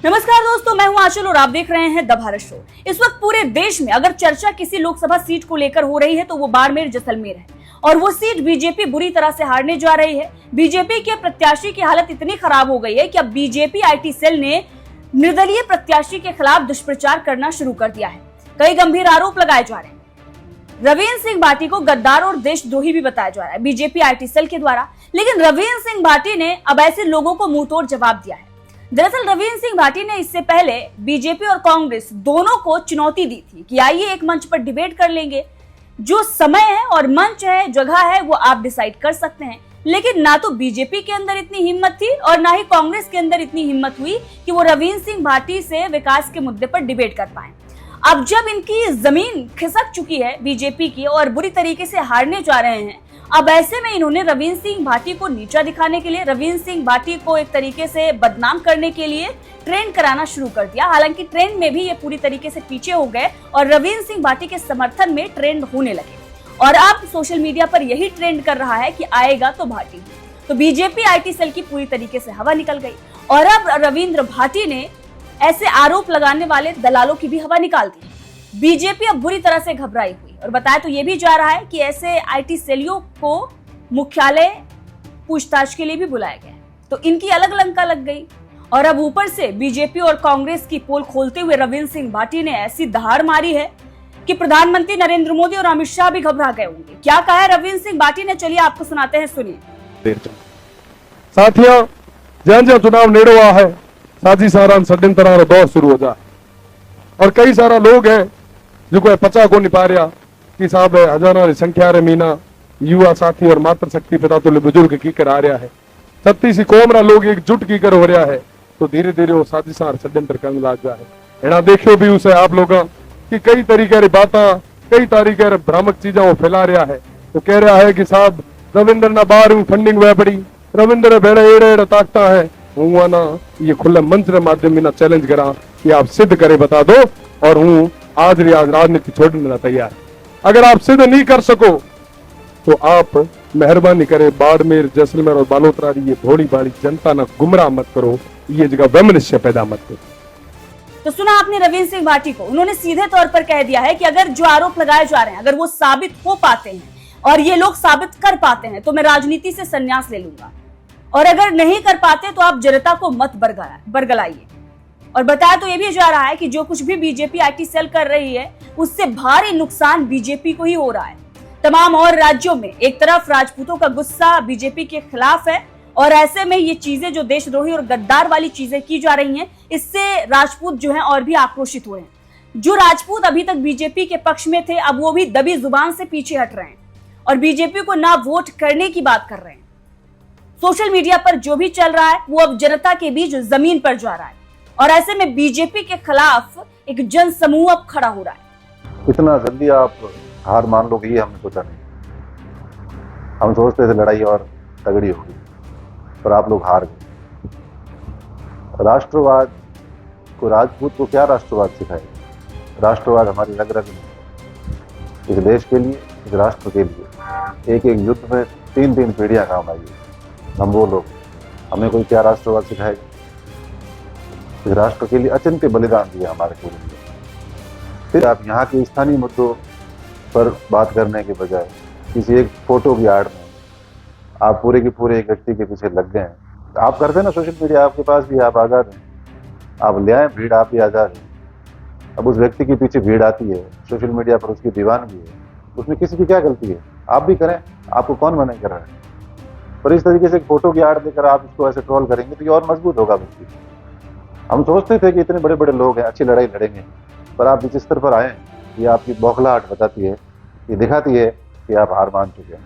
नमस्कार दोस्तों, मैं हूं आंचल और आप देख रहे हैं द भारत शो। इस वक्त पूरे देश में अगर चर्चा किसी लोकसभा सीट को लेकर हो रही है तो वो बाड़मेर जैसलमेर है और वो सीट बीजेपी बुरी तरह से हारने जा रही है। बीजेपी के प्रत्याशी की हालत इतनी खराब हो गई है कि अब बीजेपी आईटी सेल ने निर्दलीय प्रत्याशी के खिलाफ दुष्प्रचार करना शुरू कर दिया है। कई गंभीर आरोप लगाए जा रहे हैं। रविंद्र सिंह भाटी को गद्दार और देशद्रोही भी बताया जा रहा है बीजेपी आईटी सेल के द्वारा, लेकिन रविंद्र सिंह भाटी ने अब ऐसे लोगों को मुंहतोड़ जवाब दिया है। दरअसल रविंद्र सिंह भाटी ने इससे पहले बीजेपी और कांग्रेस दोनों को चुनौती दी थी कि आइए एक मंच पर डिबेट कर लेंगे, जो समय है और मंच है, जगह है, वो आप डिसाइड कर सकते हैं। लेकिन ना तो बीजेपी के अंदर इतनी हिम्मत थी और ना ही कांग्रेस के अंदर इतनी हिम्मत हुई कि वो रविंद्र सिंह भाटी से विकास के मुद्दे पर डिबेट कर पाए। अब जब इनकी जमीन खिसक चुकी है बीजेपी की और बुरी तरीके से हारने जा रहे हैं, अब ऐसे में इन्होंने रविंद्र सिंह भाटी को नीचा दिखाने के लिए, रविंद्र सिंह भाटी को एक तरीके से बदनाम करने के लिए ट्रेंड कराना शुरू कर दिया। हालांकि ट्रेंड में भी ये पूरी तरीके से पीछे हो गए और रविंद्र सिंह भाटी के समर्थन में ट्रेंड होने लगे और अब सोशल मीडिया पर यही ट्रेंड कर रहा है कि आएगा तो भाटी। तो बीजेपी आईटी सेल की पूरी तरीके से हवा निकल गई और अब रविंद्र भाटी ने ऐसे आरोप लगाने वाले दलालों की भी हवा निकाल दी। बीजेपी अब बुरी तरह से घबराई हुई और बताया तो ये भी जा रहा है कि ऐसे आईटी सेलियों को मुख्यालय पूछताछ के लिए भी बुलाया गया है। तो इनकी अलग लंका लग गई और अब ऊपर से बीजेपी और कांग्रेस की पोल खोलते हुए रविंद्र सिंह भाटी ने ऐसी दहाड़ मारी है कि प्रधानमंत्री नरेंद्र मोदी और अमित शाह भी घबरा गए होंगे। क्या कहा है रविंद्र सिंह भाटी ने, चलिए आपको सुनाते हैं, सुनिए। साथियों, ज्या चुनाव नेड़े हुआ है, साजी सारा षड्यंत्र दौर शुरू हो जाए और कई सारा लोग हैं जो कोई पचा को नहीं पा रहा कि साहब हजारों की संख्या रे मीना युवा साथी और मातृ शक्ति पिता तो बुजुर्ग की कर आ रहा है, छत्तीस कौम रा लोग एकजुट की कर हो रहा है, तो धीरे धीरे वो साजिशार षड्यंत्र करने लग जाए। एना देखो भी उसे आप लोग कि कई तरीके बात, कई तरीके भ्रामक चीजा वो फैला रहा है। तो कह रहा है कि साहब रविंद्र ना बाहर फंडिंग वह बड़ी, रविंद्र बेड़े एड़े एड़े ताकता है, हूँ ना ये खुले मंच के माध्यम में ना चैलेंज करा कि आप सिद्ध करे बता दो और हूँ आज राजनीति छोड़ने तैयार। अगर आप सिद्ध नहीं कर सको तो आप मेहरबानी करे बाड़मेर जैसलमेर और बालोतरा ये भोली भाली जनता ना गुमराह मत करो, ये जगह वैमनस्य पैदा मत करो। तो सुना आपने रविंद्र सिंह भाटी को, उन्होंने सीधे तौर पर कह दिया है कि अगर जो आरोप लगाए जा रहे हैं अगर वो साबित हो पाते हैं और ये लोग साबित कर पाते हैं तो मैं राजनीति से संन्यास ले लूंगा और अगर नहीं कर पाते तो आप जनता को मत बरगलाइए। और बताया तो ये भी जा रहा है कि जो कुछ भी बीजेपी आईटी सेल कर रही है उससे भारी नुकसान बीजेपी को ही हो रहा है। तमाम और राज्यों में एक तरफ राजपूतों का गुस्सा बीजेपी के खिलाफ है और ऐसे में ये चीजें जो देशद्रोही और गद्दार वाली चीजें की जा रही हैं, इससे राजपूत जो हैं और भी आक्रोशित हो रहे हैं। जो राजपूत अभी तक बीजेपी के पक्ष में थे अब वो भी दबी जुबान से पीछे हट रहे हैं और बीजेपी को ना वोट करने की बात कर रहे हैं। सोशल मीडिया पर जो भी चल रहा है वो अब जनता के बीच जमीन पर जा रहा है और ऐसे में बीजेपी के खिलाफ एक जन समूह अब खड़ा हो रहा है। इतना जल्दी आप हार मान लोगे ये हमने सोचा नहीं। हम सोचते थे लड़ाई और तगड़ी होगी, पर आप लोग हार गए। राष्ट्रवाद को, राजपूत को क्या राष्ट्रवाद सिखाएगा? राष्ट्रवाद हमारी रग रग में, इस देश के लिए, इस राष्ट्र के लिए एक एक युद्ध में तीन तीन पीढ़ियां काम आई है। हम वो लोग, हमें कोई क्या राष्ट्रवाद सिखाएगा? इस राष्ट्र के लिए अचिंत्य बलिदान दिया हमारे पूरे लिए। फिर आप यहाँ के स्थानीय मुद्दों पर बात करने के बजाय किसी एक फोटो की आड़ में आप पूरे के पूरे एक व्यक्ति के पीछे लग गए हैं। आप करते हैं ना सोशल मीडिया, आपके पास भी, आप आज़ाद हैं, आप ले आए भीड़, आप भी आज़ाद हैं। अब उस व्यक्ति के पीछे भीड़ आती है, सोशल मीडिया पर उसकी दीवानगी है, उसमें किसी की क्या गलती है? आप भी करें, आपको कौन मना कर रहा है? पर इस तरीके से एक फोटो की आड़ देकर आप इसको ऐसे ट्रोल करेंगे तो ये और मजबूत होगा व्यक्ति। हम सोचते थे कि इतने बड़े बड़े लोग हैं, अच्छी लड़ाई लड़ेंगे, पर आप जिस स्तर पर आए ये आपकी बौखलाहट बताती है, ये दिखाती है कि आप हार मान चुके हैं।